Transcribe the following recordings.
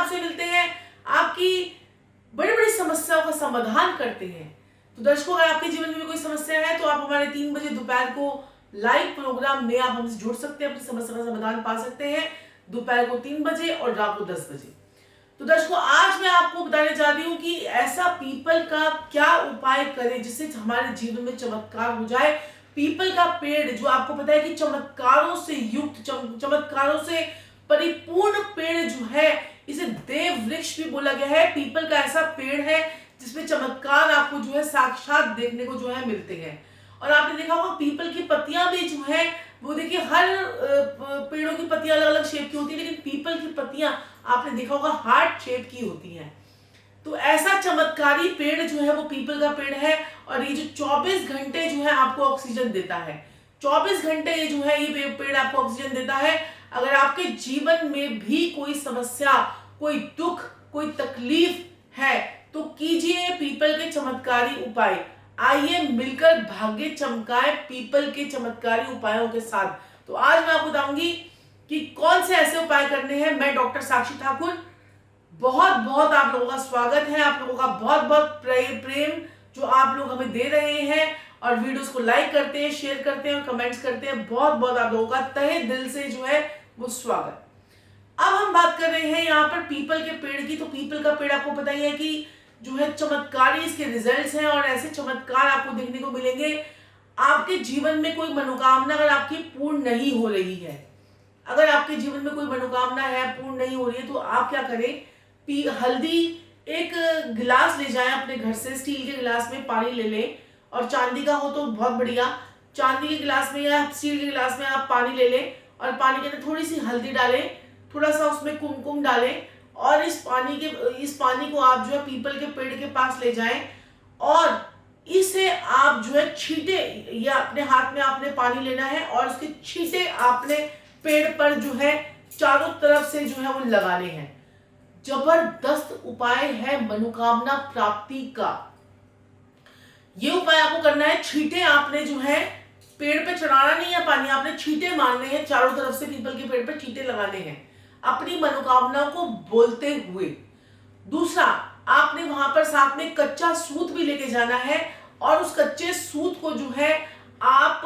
आपसे मिलते हैं, आपकी बड़ी बड़ी समस्याओं का समाधान करते हैं। तो दर्शकों, अगर आपके जीवन में कोई समस्या है तो आप हमारे 3 बजे दोपहर को लाइव प्रोग्राम में आप हमसे जुड़ सकते हैं, अपनी समस्या का समाधान पा सकते हैं, दोपहर को 3 बजे और रात को 10 बजे। तो दर्शकों, आज मैं आपको बताने जा रही हूँ कि ऐसा पीपल का क्या उपाय करें जिससे हमारे जीवन में चमत्कार हो जाए। पीपल का पेड़ जो आपको पता है कि चमत्कारों से युक्त, चमत्कारों से परिपूर्ण पेड़ जो है, इसे देव वृक्ष भी बोला गया है। पीपल का ऐसा पेड़ है जिसमें चमत्कार आपको जो है साक्षात देखने को जो है मिलते हैं। और आपने देखा होगा पीपल की पत्तियां भी जो है वो देखिए, हर पेड़ों की पत्तियां अलग अलग शेप की होती है, लेकिन पीपल की पत्तियां आपने देखा होगा हार्ट शेप की होती हैं। तो ऐसा चमत्कारी पेड़ जो है वो पीपल का पेड़ है। और ये जो 24 घंटे जो है आपको ऑक्सीजन देता है, 24 घंटे ये जो है ये पेड़ आपको ऑक्सीजन देता है। अगर आपके जीवन में भी कोई समस्या, कोई दुख, कोई तकलीफ है तो कीजिए पीपल के चमत्कारी उपाय। आइए मिलकर भाग्य चमकाए पीपल के चमत्कारी उपायों के साथ। तो आज मैं आपको बताऊंगी कि कौन से ऐसे उपाय करने हैं। मैं डॉक्टर साक्षी ठाकुर, बहुत बहुत आप लोगों का स्वागत है, आप लोगों का बहुत बहुत प्रेम जो आप लोग हमें दे रहे हैं और वीडियोस को लाइक करते हैं, शेयर करते हैं और कमेंट्स करते हैं। बहुत बहुत आप लोगों का तहे दिल से जो है वो स्वागत। अब हम बात कर रहे हैं यहाँ पर पीपल के पेड़ की। तो पीपल का पेड़ आपको पता ही है कि जो है चमत्कारी इसके रिजल्ट्स हैं और ऐसे चमत्कार आपको देखने को मिलेंगे। आपके जीवन में कोई मनोकामना अगर आपकी पूर्ण नहीं हो रही है, अगर आपके जीवन में कोई मनोकामना है पूर्ण नहीं हो रही है, तो आप क्या करें, हल्दी एक गिलास ले जाएं अपने घर से, स्टील के गिलास में पानी ले लें, और चांदी का हो तो बहुत बढ़िया, चांदी के गिलास में या स्टील के गिलास में आप पानी ले लें और पानी के अंदर थोड़ी सी हल्दी डालें, थोड़ा सा उसमें कुमकुम डालें और इस पानी को आप जो है पीपल के पेड़ के पास ले जाएं और इसे आप जो है छींटे, या अपने हाथ में आपने पानी लेना है और उसके छींटे आपने पेड़ पर जो है चारों तरफ से जो है वो लगाने हैं। जबरदस्त उपाय है मनोकामना प्राप्ति का। ये उपाय आपको करना है, छींटे आपने जो है पेड़ पे चढ़ाना नहीं है पानी, आपने छींटे मारने हैं चारों तरफ से, पीपल के पेड़ पे छींटे लगाने हैं अपनी मनोकामनाओं को बोलते हुए। दूसरा, आपने वहां पर साथ में कच्चा सूत भी लेके जाना है और उस कच्चे सूत को जो है आप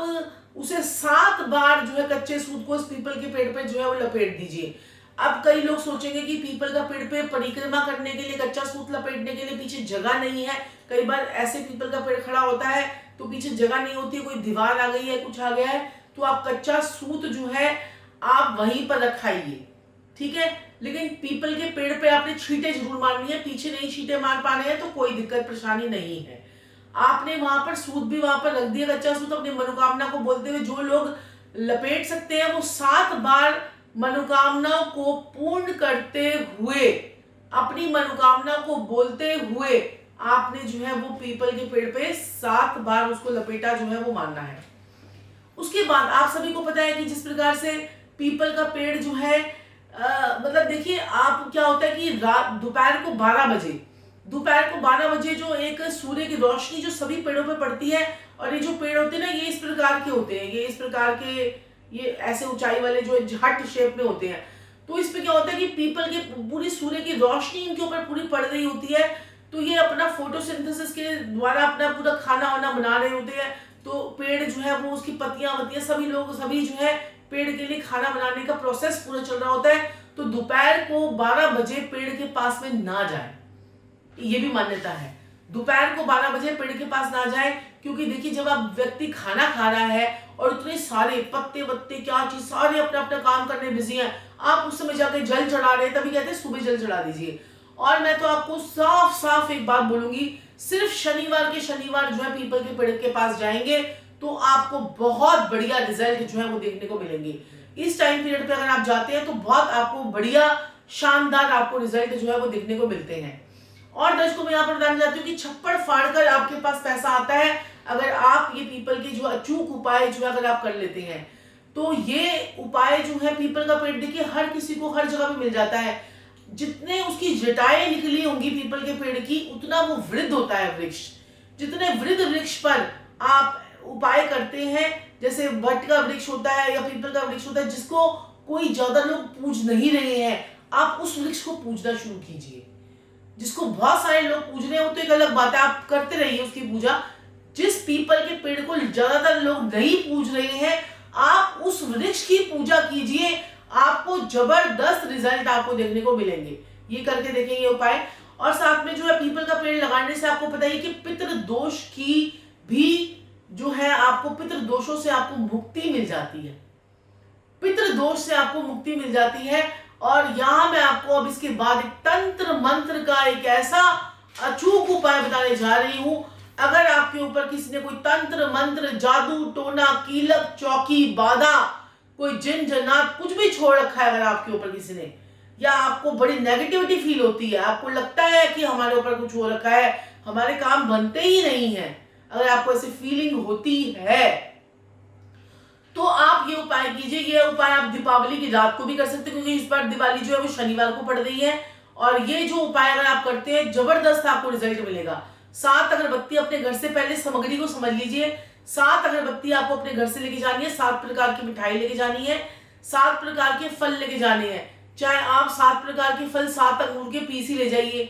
उसे 7 बार जो है कच्चे सूत को इस पीपल के पेड़ पे जो है वो लपेट दीजिए। अब कई लोग सोचेंगे कि पीपल का पेड़ पे परिक्रमा करने के लिए कच्चा सूत लपेटने के लिए पीछे जगह नहीं है। कई बार ऐसे पीपल का पेड़ खड़ा होता है तो पीछे जगह नहीं होती है, कोई दीवार आ गई है, कुछ आ गया है, तो आप कच्चा सूत जो है आप वहीं पर रखाइए, ठीक है। लेकिन पीपल के पेड़ पे आपने छींटे जरूर मारनी है, पीछे नहीं छींटे मार पाने हैं तो कोई दिक्कत परेशानी नहीं है। आपने वहां पर सूत भी वहां पर रख दिया, कच्चा सूत, अपनी मनोकामना को बोलते हुए। जो लोग लपेट सकते हैं वो 7 बार मनोकामनाओं को पूर्ण करते हुए, अपनी मनोकामना को बोलते हुए आपने जो है वो पीपल के पेड़ पे 7 बार उसको लपेटा जो है वो मारना है। उसके बाद आप सभी को पता है कि जिस प्रकार से पीपल का पेड़ जो है मतलब देखिए, आप क्या होता है कि दोपहर को 12 बजे जो एक सूर्य की रोशनी जो सभी पेड़ों पे पड़ती है, और ये जो पेड़ होते हैं ना, ये इस प्रकार के होते हैं, ये इस प्रकार के, ये ऐसे ऊंचाई वाले जो हट शेप में होते हैं। तो इस पे क्या होता है कि पीपल के पूरी सूर्य की रोशनी इनके ऊपर पूरी पड़ रही होती है, तो ये अपना फोटोसिंथेसिस के द्वारा अपना पूरा खाना वाना बना रहे होते हैं। तो पेड़ जो है वो उसकी पत्तियां सभी जो है पेड़ के लिए खाना बनाने का प्रोसेस पूरा चल रहा होता है। तो दोपहर को 12 बजे पेड़ के पास में ना जाए, ये भी मान्यता है, दोपहर को 12 बजे पेड़ के पास ना जाए। क्योंकि देखिए, जब आप व्यक्ति खाना खा रहा है और इतने सारे पत्ते वत्ते क्या चीज सारे अपना अपना काम करने बिजी हैं, आप उस समय जाके जल चढ़ा रहे हैं, तभी कहते हैं सुबह जल चढ़ा दीजिए। और मैं तो आपको साफ साफ एक बात बोलूंगी, सिर्फ शनिवार जो है पीपल के पेड़ के पास जाएंगे तो आपको बहुत बढ़िया रिजल्ट जो है वो देखने को मिलेंगे। इस टाइम पीरियड पे अगर आप जाते हैं तो बहुत आपको बढ़िया शानदार आपको रिजल्ट जो है वो देखने को मिलते हैं। और दर्शकों, मैं यहाँ पर बताना चाहती हूँ कि छप्पड़ फाड़कर आपके पास पैसा आता है अगर आप ये पीपल के जो अचूक उपाय जो है अगर आप कर लेते हैं। तो ये उपाय जो है पीपल का पेड़ देखिए हर किसी को हर जगह पे मिल जाता है। जितने उसकी जटाएं निकली होंगी पीपल के पेड़ की, उतना वो वृद्ध होता है वृक्ष। जितने वृद्ध वृक्ष पर आप उपाय करते हैं, जैसे वट का वृक्ष होता है या पीपल का वृक्ष होता है, जिसको कोई ज्यादा लोग पूज नहीं रहे हैं, आप उस वृक्ष को पूजना शुरू कीजिए। जिसको बहुत सारे लोग पूज रहे हो तो एक अलग बात है, आप करते रहिए उसकी पूजा। जिस पीपल के पेड़ को ज्यादातर लोग नहीं पूज रहे हैं, आप उस वृक्ष की पूजा कीजिए, आपको जबरदस्त रिजल्ट आपको देखने को मिलेंगे। ये करके देखेंगे उपाय। और साथ में जो है पीपल का पेड़ लगाने से आपको पता ही कि पितृ दोष की भी जो है, आपको पितृ दोषों से आपको मुक्ति मिल जाती है, पितृ दोष से आपको मुक्ति मिल जाती है। और यहां मैं आपको अब इसके बाद एक तंत्र मंत्र का एक ऐसा अचूक उपाय बताने जा रही हूं। अगर आपके ऊपर किसी ने कोई तंत्र मंत्र, जादू टोना, कीलक चौकी, बाधा, कोई जिन जन्नात कुछ भी छोड़ रखा है अगर आपके ऊपर किसी ने, या आपको बड़ी नेगेटिविटी फील होती है, आपको लगता है कि हमारे ऊपर कुछ हो रखा है, हमारे काम बनते ही नहीं है, अगर आपको ऐसी फीलिंग होती है तो आप ये उपाय कीजिए। ये उपाय आप दीपावली की रात को भी कर सकते हैं, क्योंकि इस बार दिवाली जो है वो शनिवार को पड़ रही है। और ये जो उपाय अगर आप करते हैं, जबरदस्त आपको रिजल्ट मिलेगा। 7 अगरबत्ती अपने घर से, पहले सामग्री को समझ लीजिए। 7 अगरबत्ती आपको अपने घर से लेके जानी है, 7 प्रकार की मिठाई लेके जानी है, 7 प्रकार के फल लेके जाने हैं। चाहे आप 7 प्रकार के फल 7 अंगूर के पीस ही ले जाइए,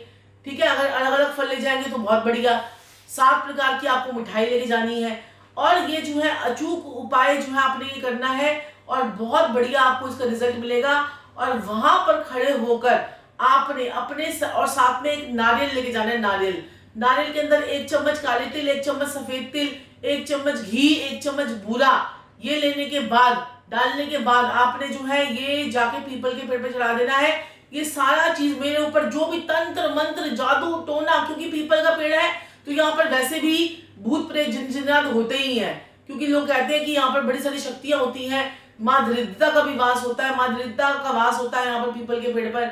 ठीक है। अगर अलग अलग फल ले जाएंगे तो बहुत बढ़िया। 7 प्रकार की आपको मिठाई लेके जानी है। और ये जो है अचूक उपाय जो है आपने ये करना है, और बहुत बढ़िया आपको इसका रिजल्ट मिलेगा। और वहां पर खड़े होकर आपने अपने और साथ में एक नारियल लेके जाना है। नारियल के अंदर 1 चम्मच काले तिल, 1 चम्मच सफेद तिल, 1 चम्मच घी, 1 चम्मच बूरा, ये लेने के बाद, डालने के बाद आपने जो है ये जाके पीपल के पेड़ पे चढ़ा देना है। ये सारा चीज मेरे ऊपर जो भी तंत्र मंत्र, जादू टोना, क्योंकि पीपल का पेड़ है तो यहाँ पर वैसे भी भूत प्रेत जिन होते ही हैं, क्योंकि लोग कहते हैं कि यहाँ पर बड़ी सारी शक्तियां होती हैं, माँ दरिद्रता का भी वास होता है, माँ दरिद्रता का वास होता है यहाँ पर पीपल के पेड़ पर।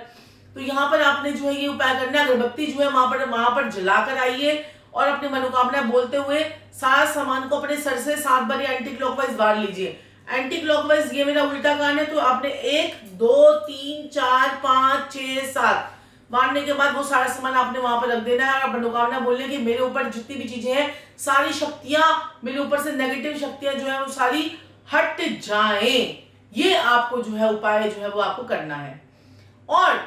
तो यहाँ पर आपने जो है ये उपाय करना है। अगरबत्ती जो है वहां पर जलाकर आइए और अपनी मनोकामना बोलते हुए सारा सामान को अपने सर से 7 बार एंटी क्लॉकवाइज बार लीजिए। एंटी क्लॉकवाइज, ये मेरा उल्टा कान है, तो आपने 1 2 3 4 5 6 7 मारने के बाद वो सारा सामान आपने वहां पर रख देना है और मनोकामना बोलने की मेरे ऊपर जितनी भी चीजें हैं, सारी शक्तियां, मेरे ऊपर से नेगेटिव शक्तियां जो है वो सारी हट जाएं। ये आपको जो है उपाय जो है वो आपको करना है। और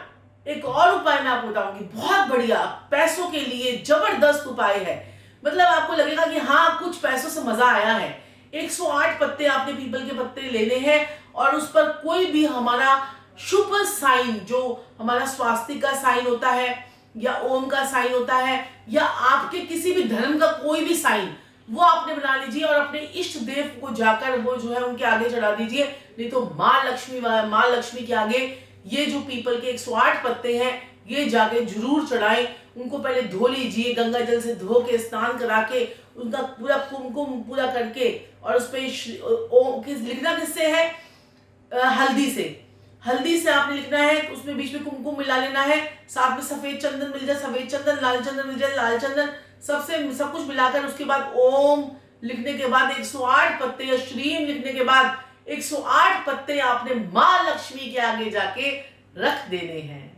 एक और उपाय मैं आपको बताऊंगी, बहुत बढ़िया, पैसों के लिए जबरदस्त उपाय है। मतलब आपको लगेगा कि हाँ कुछ पैसों से मजा आया है। 108 पत्ते आपने पीपल के पत्ते लेने हैं और उस पर कोई भी हमारा शुभ साइन, जो हमारा स्वास्तिक का साइन होता है या ओम का साइन होता है या आपके किसी भी धर्म का कोई भी साइन, वो आपने बना लीजिए और अपने इष्ट देव को जाकर वो जो है उनके आगे चढ़ा दीजिए। नहीं तो माँ लक्ष्मी के आगे ये जो पीपल के 108 पत्ते हैं ये जाके जरूर चढ़ाएं। उनको पहले धो लीजिए, गंगा जल से धो के, स्नान करा के, उनका पूरा कुमकुम पूरा करके, और उस पर लिखना किससे है, हल्दी से आपने लिखना है। उसमें बीच में कुमकुम मिला लेना है, साथ में सफेद चंदन मिल जाए सफेद चंदन, लाल चंदन मिल जाए लाल चंदन, सब कुछ मिलाकर उसके बाद ओम लिखने के बाद 108 पत्ते या श्रीम लिखने के बाद 108 पत्ते आपने माँ लक्ष्मी के आगे जाके रख देने हैं।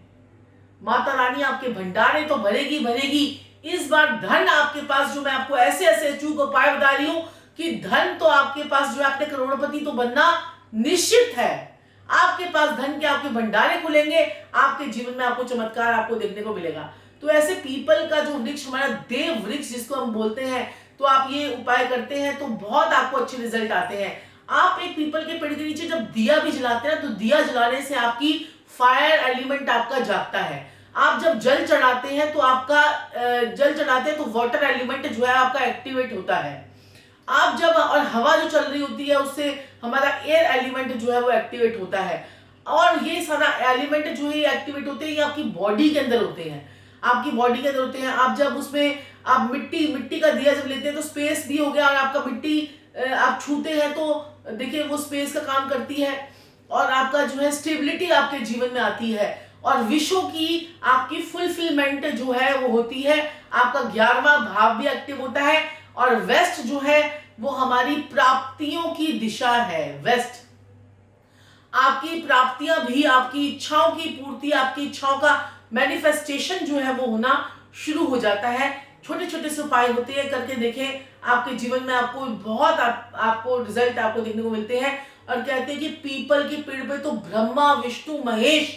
माता रानी आपके भंडारे तो भरेगी। इस बार धन आपके पास, जो मैं आपको ऐसे अचूक उपाय बता रही हूं कि धन तो आपके पास जो है, आपने करोड़पति तो बनना निश्चित है। आपके पास धन के आपके भंडारे खुलेंगे, आपके जीवन में आपको चमत्कार आपको देखने को मिलेगा। तो ऐसे पीपल का जो वृक्ष, हमारा देव वृक्ष जिसको हम बोलते हैं, तो आप ये उपाय करते हैं तो बहुत आपको अच्छे रिजल्ट आते हैं। आप एक पीपल के पेड़ के नीचे जब दिया भी जलाते हैं तो दिया जलाने से आपकी फायर एलिमेंट आपका जागता है। आप जब जल चढ़ाते हैं तो वाटर एलिमेंट जो है आपका एक्टिवेट होता है। आप जब, और हवा जो चल रही होती है उससे हमारा एयर एलिमेंट जो है वो एक्टिवेट होता है। और ये सारा एलिमेंट जो है एक्टिवेट होते हैं, ये आपकी बॉडी के अंदर होते हैं, आप जब उसमें आप मिट्टी का दिया जब लेते हैं तो स्पेस भी हो गया, और आपका मिट्टी आप छूते हैं तो देखिए वो स्पेस का काम करती है, और आपका जो है स्टेबिलिटी आपके जीवन में आती है, और विश्व की आपकी फुलफिलमेंट जो है वो होती है। आपका 11वां भाव भी एक्टिव होता है, और वेस्ट जो है वो हमारी प्राप्तियों की दिशा है। वेस्ट आपकी प्राप्तियां भी, आपकी इच्छाओं की पूर्ति, आपकी इच्छाओं का मैनिफेस्टेशन जो है वो होना शुरू हो जाता है। छोटे छोटे से उपाय होते हैं, करके देखें, आपके जीवन में आपको बहुत आपको रिजल्ट आपको देखने को मिलते हैं। और कहते हैं कि पीपल के पेड़ पे तो ब्रह्मा विष्णु महेश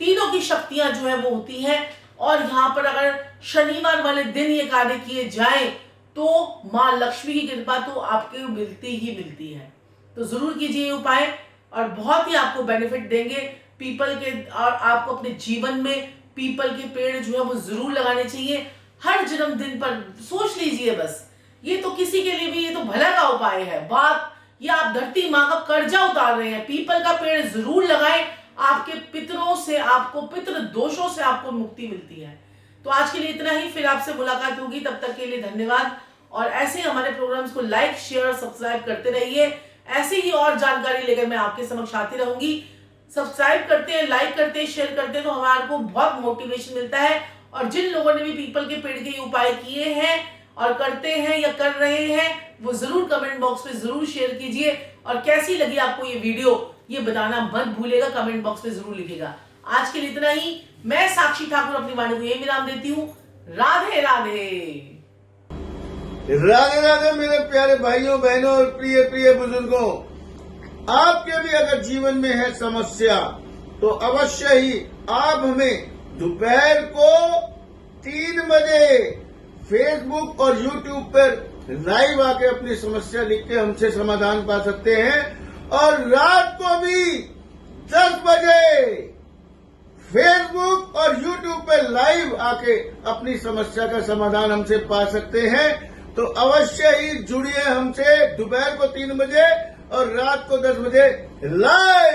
तीनों की शक्तियां जो है वो होती हैं। और यहाँ पर अगर शनिवार वाले दिन ये कार्य किए जाएं तो माँ लक्ष्मी की कृपा तो आपको मिलती ही मिलती है। तो जरूर कीजिए ये उपाय और बहुत ही आपको बेनिफिट देंगे पीपल के। और आपको अपने जीवन में पीपल के पेड़ जो है वो जरूर लगाने चाहिए हर जन्मदिन पर। सोच लीजिए बस, ये तो किसी के लिए भी ये तो भला का उपाय है। बात ये आप धरती माँ का कर्जा उतार रहे हैं। पीपल का पेड़ जरूर लगाएं, आपके पितरों से, आपको पितृ दोषों से आपको मुक्ति मिलती है। तो आज के लिए इतना ही, फिर आपसे मुलाकात होगी, तब तक के लिए धन्यवाद। और ऐसे ही हमारे प्रोग्राम्स को लाइक शेयर और सब्सक्राइब करते रहिए। ऐसे ही और जानकारी लेकर मैं आपके समक्ष आती रहूंगी। सब्सक्राइब करते हैं, लाइक करते हैं, शेयर करते हैं तो हमारे को बहुत मोटिवेशन मिलता है। और जिन लोगों ने भी पीपल के पेड़ के उपाय किए हैं और करते हैं या कर रहे हैं वो जरूर कमेंट बॉक्स में जरूर शेयर कीजिए। और कैसी लगी आपको ये वीडियो ये बताना मत भूलिएगा, कमेंट बॉक्स में जरूर लिखिएगा। आज के लिए इतना ही। मैं साक्षी ठाकुर अपनी वाणी को यही विराम देती हूँ। राधे राधे। राधे राधे मेरे प्यारे भाइयों बहनों और प्रिय प्रिय बुजुर्गों। आपके भी अगर जीवन में है समस्या तो अवश्य ही आप हमें दोपहर को 3 बजे फेसबुक और यूट्यूब पर लाइव आके अपनी समस्या लिख के हमसे समाधान पा सकते हैं। और रात को भी 10 बजे फेसबुक और यूट्यूब पर लाइव आके अपनी समस्या का समाधान हमसे पा सकते हैं। तो अवश्य ही जुड़िए हमसे दोपहर को 3 बजे और रात को 10 बजे लाइव।